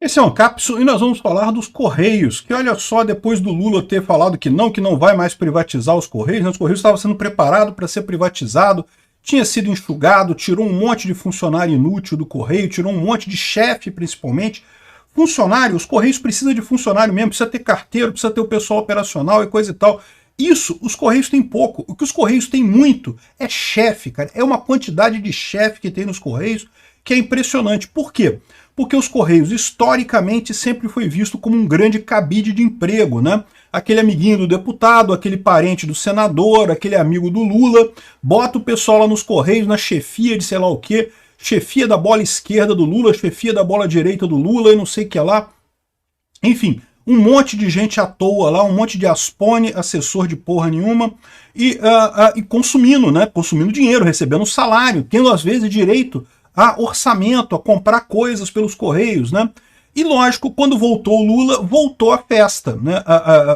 Esse é um Capsule e nós vamos falar dos Correios, que olha só, depois do Lula ter falado que não vai mais privatizar os Correios, né? Os Correios estavam sendo preparados para ser privatizado, tinha sido enxugado, tirou um monte de funcionário inútil do Correio, tirou um monte de chefe principalmente. Funcionário, os Correios precisam de funcionário mesmo, precisa ter carteiro, precisa ter o pessoal operacional e coisa e tal. Isso, os Correios têm pouco. O que os Correios têm muito é chefe, cara. É uma quantidade de chefe que tem nos Correios que é impressionante. Por quê? Porque os Correios, historicamente, sempre foi visto como um grande cabide de emprego, né? Aquele amiguinho do deputado, aquele parente do senador, aquele amigo do Lula, bota o pessoal lá nos Correios, na chefia de sei lá o quê, chefia da bola esquerda do Lula, chefia da bola direita do Lula e não sei o que lá. Enfim, um monte de gente à toa lá, um monte de aspone, assessor de porra nenhuma, e consumindo, né? Consumindo dinheiro, recebendo salário, tendo às vezes direito a orçamento, a comprar coisas pelos Correios, né? E lógico, quando voltou o Lula, voltou a festa, né?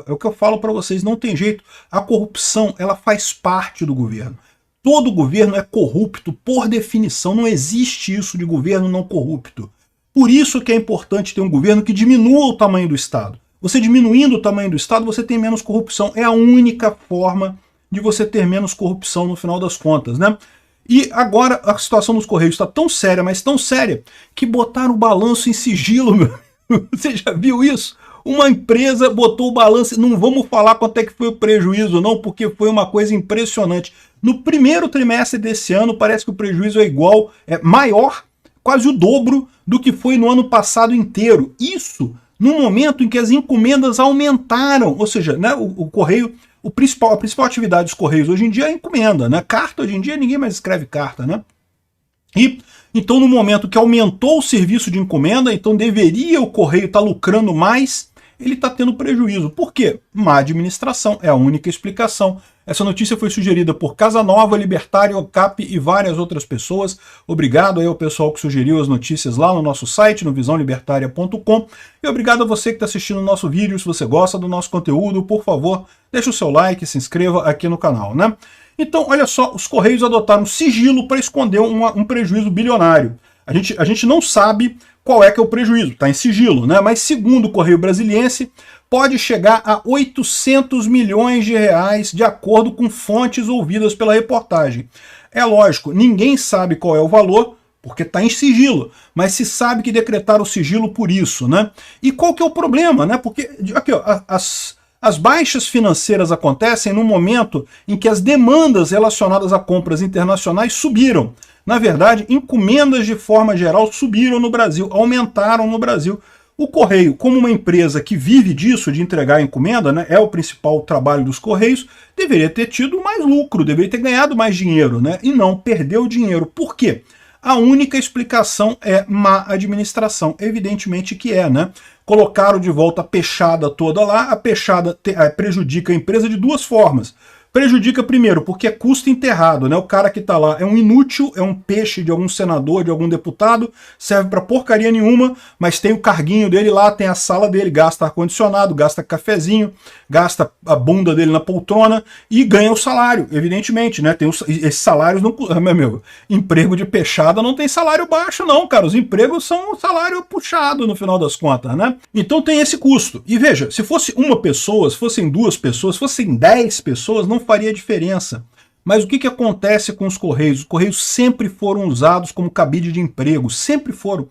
É o que eu falo para vocês, não tem jeito. A corrupção, ela faz parte do governo. Todo governo é corrupto, por definição. Não existe isso de governo não corrupto. Por isso que é importante ter um governo que diminua o tamanho do Estado. Você diminuindo o tamanho do Estado, você tem menos corrupção. É a única forma de você ter menos corrupção no final das contas, né? E agora a situação dos Correios está tão séria, mas tão séria, que botaram o balanço em sigilo, meu. Você já viu isso? Uma empresa botou o balanço, não vamos falar quanto é que foi o prejuízo não, porque foi uma coisa impressionante. No primeiro trimestre desse ano, parece que o prejuízo é igual, é maior, quase o dobro do que foi no ano passado inteiro. Isso no momento em que as encomendas aumentaram, ou seja, né, o Correio... A principal atividade dos Correios hoje em dia é encomenda, né? Carta, hoje em dia, ninguém mais escreve carta, né? E, então, no momento que aumentou o serviço de encomenda, então deveria o Correio estar lucrando mais, ele está tendo prejuízo. Por quê? Má administração, é a única explicação. Essa notícia foi sugerida por Casanova, Libertário, Cap e várias outras pessoas. Obrigado aí ao pessoal que sugeriu as notícias lá no nosso site, no visãolibertaria.com. E obrigado a você que está assistindo o nosso vídeo. Se você gosta do nosso conteúdo, por favor, deixe o seu like, se inscreva aqui no canal, né? Então, olha só, os Correios adotaram sigilo para esconder um prejuízo bilionário. A gente não sabe qual é que é o prejuízo, está em sigilo, né? Mas segundo o Correio Brasiliense, pode chegar a 800 milhões de reais, de acordo com fontes ouvidas pela reportagem. É lógico, ninguém sabe qual é o valor, porque está em sigilo, mas se sabe que decretaram o sigilo por isso, né? E qual que é o problema, né? Porque, aqui, ó, as baixas financeiras acontecem no momento em que as demandas relacionadas a compras internacionais subiram. Na verdade, encomendas de forma geral subiram no Brasil, aumentaram no Brasil. O Correio, como uma empresa que vive disso, de entregar encomenda, né, é o principal trabalho dos Correios, deveria ter tido mais lucro, deveria ter ganhado mais dinheiro, né, e não perdeu dinheiro. Por quê? A única explicação é má administração, evidentemente que é, né? Colocaram de volta a peixada toda lá, a peixada prejudica a empresa de duas formas. Prejudica primeiro porque é custo enterrado, né? O cara que tá lá é um inútil, é um peixe de algum senador, de algum deputado, serve pra porcaria nenhuma, mas tem o carguinho dele lá, tem a sala dele, gasta ar-condicionado, gasta cafezinho, gasta a bunda dele na poltrona e ganha o salário, evidentemente, né? Esses salários não... Meu, emprego de peixada não tem salário baixo não, cara. Os empregos são um salário puxado no final das contas, né? Então tem esse custo. E veja, se fosse uma pessoa, se fossem duas pessoas, se fossem 10 pessoas, não faria diferença. Mas o que acontece com os Correios? Os Correios sempre foram usados como cabide de emprego, sempre foram.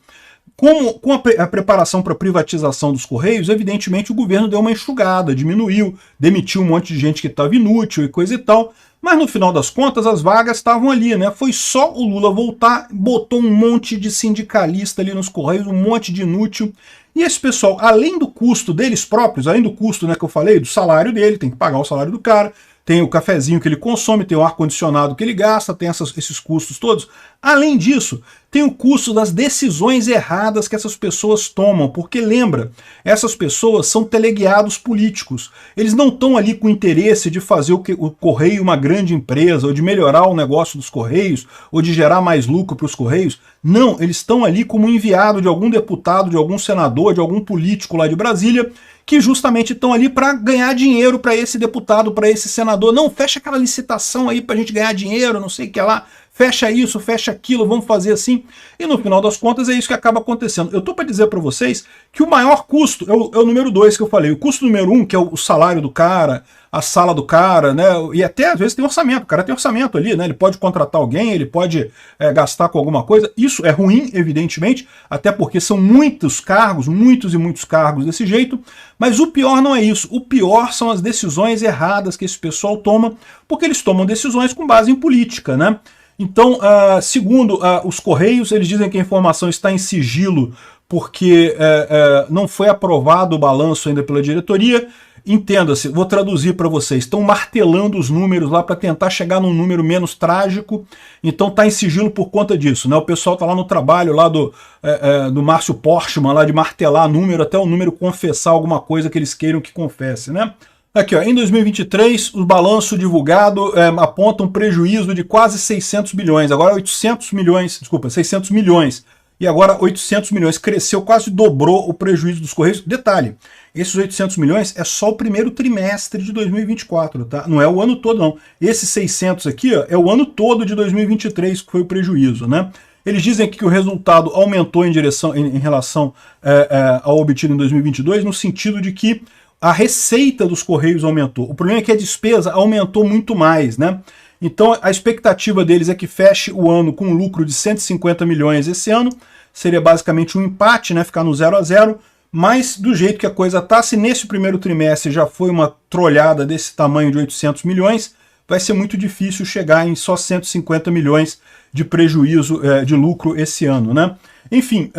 Com a preparação para a privatização dos Correios, evidentemente o governo deu uma enxugada, diminuiu, demitiu um monte de gente que estava inútil e coisa e tal, mas no final das contas as vagas estavam ali, né? Foi só o Lula voltar, botou um monte de sindicalista ali nos Correios, um monte de inútil, e esse pessoal, além do custo deles próprios, além do custo, né, que eu falei, do salário dele, tem que pagar o salário do cara, tem o cafezinho que ele consome, tem o ar-condicionado que ele gasta, tem esses custos todos. Além disso, tem o custo das decisões erradas que essas pessoas tomam, porque lembra, essas pessoas são teleguiados políticos. Eles não estão ali com interesse de fazer o Correio uma grande empresa, ou de melhorar o negócio dos Correios, ou de gerar mais lucro para os Correios. Não, eles estão ali como enviado de algum deputado, de algum senador, de algum político lá de Brasília, que justamente estão ali para ganhar dinheiro para esse deputado, para esse senador. Não, fecha aquela licitação aí para a gente ganhar dinheiro, não sei o que lá. fecha isso, fecha aquilo, vamos fazer assim. E no final das contas é isso que acaba acontecendo. Eu estou para dizer para vocês que o maior custo é o número 2 que eu falei. O custo número 1, que é o salário do cara, a sala do cara, né? E até às vezes tem orçamento, o cara tem orçamento ali, né? Ele pode contratar alguém, ele pode gastar com alguma coisa. Isso é ruim, evidentemente, até porque são muitos cargos, muitos e muitos cargos desse jeito. Mas o pior não é isso. O pior são as decisões erradas que esse pessoal toma, porque eles tomam decisões com base em política, né? Então, segundo os Correios, eles dizem que a informação está em sigilo porque não foi aprovado o balanço ainda pela diretoria. Entenda-se, vou traduzir para vocês, estão martelando os números lá para tentar chegar num número menos trágico, então está em sigilo por conta disso, né? O pessoal está lá no trabalho lá do Márcio Porchman, lá de martelar número, até o número confessar alguma coisa que eles queiram que confesse, né? Aqui, ó, em 2023, o balanço divulgado aponta um prejuízo de quase 600 bilhões, agora 800 milhões, desculpa, 600 milhões, e agora 800 milhões, cresceu, quase dobrou o prejuízo dos Correios. Detalhe, esses 800 milhões é só o primeiro trimestre de 2024, tá? Não é o ano todo, não. Esses 600 aqui, ó, é o ano todo de 2023 que foi o prejuízo, né? Eles dizem aqui que o resultado aumentou em relação ao obtido em 2022, no sentido de que a receita dos Correios aumentou. O problema é que a despesa aumentou muito mais, né? Então a expectativa deles é que feche o ano com um lucro de 150 milhões esse ano, seria basicamente um empate, né? Ficar no 0 a 0, mas do jeito que a coisa está, se nesse primeiro trimestre já foi uma trolhada desse tamanho de 800 milhões, vai ser muito difícil chegar em só 150 milhões de prejuízo, de lucro esse ano, né? Enfim,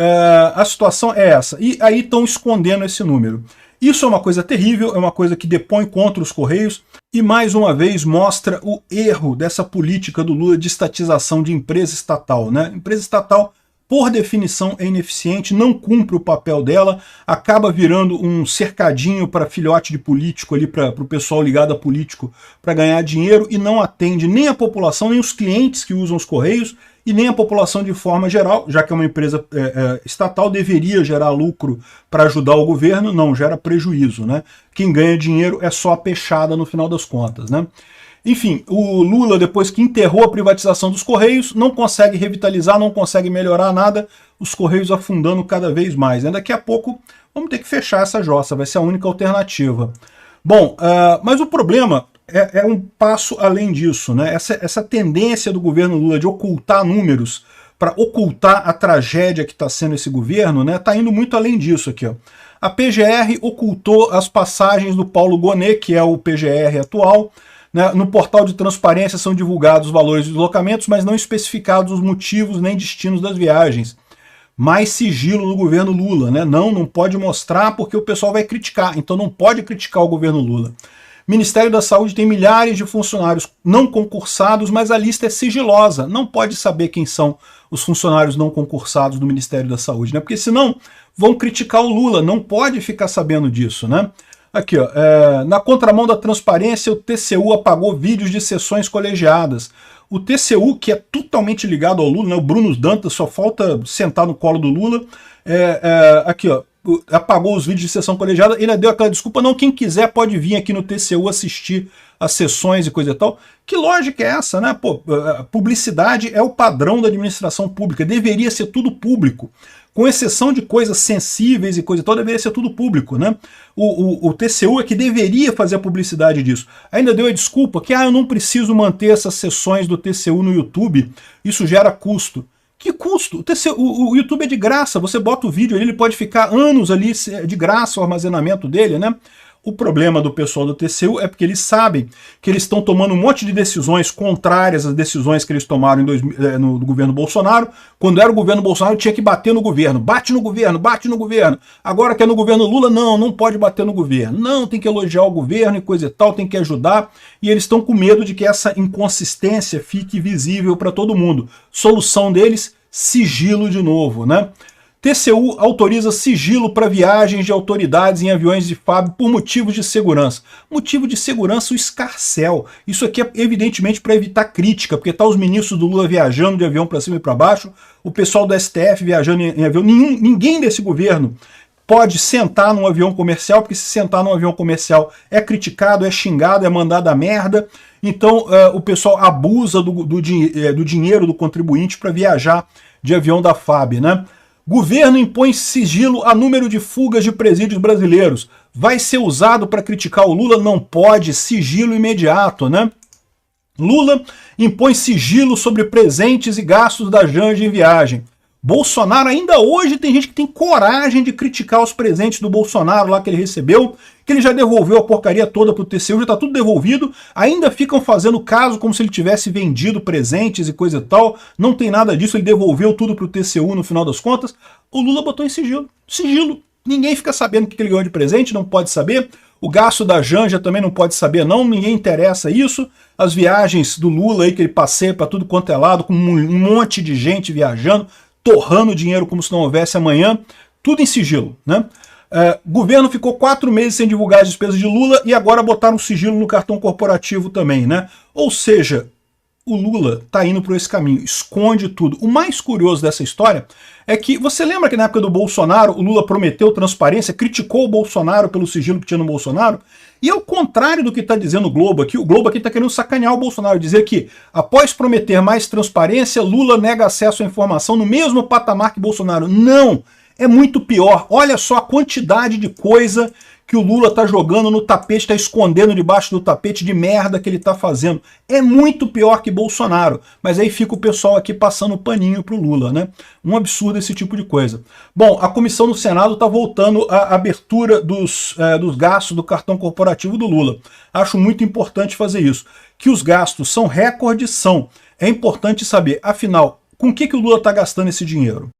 a situação é essa. E aí estão escondendo esse número. Isso é uma coisa terrível, é uma coisa que depõe contra os Correios e, mais uma vez, mostra o erro dessa política do Lula de estatização de empresa estatal, né? Empresa estatal, por definição, é ineficiente, não cumpre o papel dela, acaba virando um cercadinho para filhote de político ali, para o pessoal ligado a político, para ganhar dinheiro, e não atende nem a população, nem os clientes que usam os Correios, e nem a população de forma geral, já que é uma empresa estatal, deveria gerar lucro para ajudar o governo, não, gera prejuízo, né? Quem ganha dinheiro é só a peixada no final das contas, né? Enfim, o Lula, depois que enterrou a privatização dos Correios, não consegue revitalizar, não consegue melhorar nada, os Correios afundando cada vez mais, né? Daqui a pouco vamos ter que fechar essa jossa, vai ser a única alternativa. Bom, mas o problema é um passo além disso, né? Essa tendência do governo Lula de ocultar números para ocultar a tragédia que está sendo esse governo, né? Está indo muito além disso aqui, ó. A PGR ocultou as passagens do Paulo Gonet, que é o PGR atual, né? No portal de transparência são divulgados os valores dos deslocamentos, mas não especificados os motivos nem destinos das viagens. Mais sigilo do governo Lula, né? Não pode mostrar porque o pessoal vai criticar, então não pode criticar o governo Lula. Ministério da Saúde tem milhares de funcionários não concursados, mas a lista é sigilosa. Não pode saber quem são os funcionários não concursados do Ministério da Saúde, né? Porque senão vão criticar o Lula, não pode ficar sabendo disso, né? Aqui, ó, na contramão da transparência, o TCU apagou vídeos de sessões colegiadas. O TCU, que é totalmente ligado ao Lula, né? O Bruno Dantas só falta sentar no colo do Lula. Aqui, ó, apagou os vídeos de sessão colegiada, ele deu aquela desculpa, não, quem quiser pode vir aqui no TCU assistir as sessões e coisa e tal. Que lógica é essa, né? Pô, publicidade é o padrão da administração pública, deveria ser tudo público. Com exceção de coisas sensíveis e coisa e tal, deveria ser tudo público, né? O TCU é que deveria fazer a publicidade disso. Ainda deu a desculpa que eu não preciso manter essas sessões do TCU no YouTube, isso gera custo. Que custo? O YouTube é de graça, você bota o vídeo ali, ele pode ficar anos ali de graça o armazenamento dele, né? O problema do pessoal do TCU é porque eles sabem que eles estão tomando um monte de decisões contrárias às decisões que eles tomaram no governo Bolsonaro. Quando era o governo Bolsonaro, tinha que bater no governo. Bate no governo, bate no governo. Agora que é no governo Lula, não pode bater no governo. Não, tem que elogiar o governo e coisa e tal, tem que ajudar. E eles estão com medo de que essa inconsistência fique visível para todo mundo. Solução deles, sigilo de novo, né? TCU autoriza sigilo para viagens de autoridades em aviões de FAB por motivos de segurança. Motivo de segurança, o escarcéu. Isso aqui é evidentemente para evitar crítica, porque tá os ministros do Lula viajando de avião para cima e para baixo, o pessoal do STF viajando em avião. Ninguém desse governo pode sentar num avião comercial, porque se sentar num avião comercial é criticado, é xingado, é mandado a merda. então o pessoal abusa do dinheiro do contribuinte para viajar de avião da FAB, né? Governo impõe sigilo a número de fugas de presídios brasileiros. Vai ser usado para criticar o Lula? Não pode, sigilo imediato, né? Lula impõe sigilo sobre presentes e gastos da Janja em viagem. Bolsonaro, ainda hoje tem gente que tem coragem de criticar os presentes do Bolsonaro lá que ele recebeu, que ele já devolveu a porcaria toda pro TCU, já tá tudo devolvido, ainda ficam fazendo caso como se ele tivesse vendido presentes e coisa e tal, não tem nada disso, ele devolveu tudo pro TCU no final das contas. O Lula botou em sigilo, ninguém fica sabendo o que ele ganhou de presente, não pode saber. O gasto da Janja também não pode saber, não, ninguém interessa isso. As viagens do Lula aí que ele passeia para tudo quanto é lado, com um monte de gente viajando, torrando dinheiro como se não houvesse amanhã, tudo em sigilo, né? Governo ficou 4 meses sem divulgar as despesas de Lula e agora botaram sigilo no cartão corporativo também, né? Ou seja, o Lula tá indo por esse caminho, esconde tudo. O mais curioso dessa história é que, você lembra que na época do Bolsonaro, o Lula prometeu transparência, criticou o Bolsonaro pelo sigilo que tinha no Bolsonaro? E ao contrário do que está dizendo o Globo aqui está querendo sacanear o Bolsonaro, dizer que, após prometer mais transparência, Lula nega acesso à informação no mesmo patamar que Bolsonaro. Não! É muito pior. Olha só a quantidade de coisa que o Lula está jogando no tapete, está escondendo debaixo do tapete de merda que ele está fazendo. É muito pior que Bolsonaro. Mas aí fica o pessoal aqui passando paninho pro Lula, né? Um absurdo esse tipo de coisa. Bom, a comissão no Senado está voltando à abertura dos gastos do cartão corporativo do Lula. Acho muito importante fazer isso. Que os gastos são recordes, são. É importante saber, afinal, com o que o Lula está gastando esse dinheiro?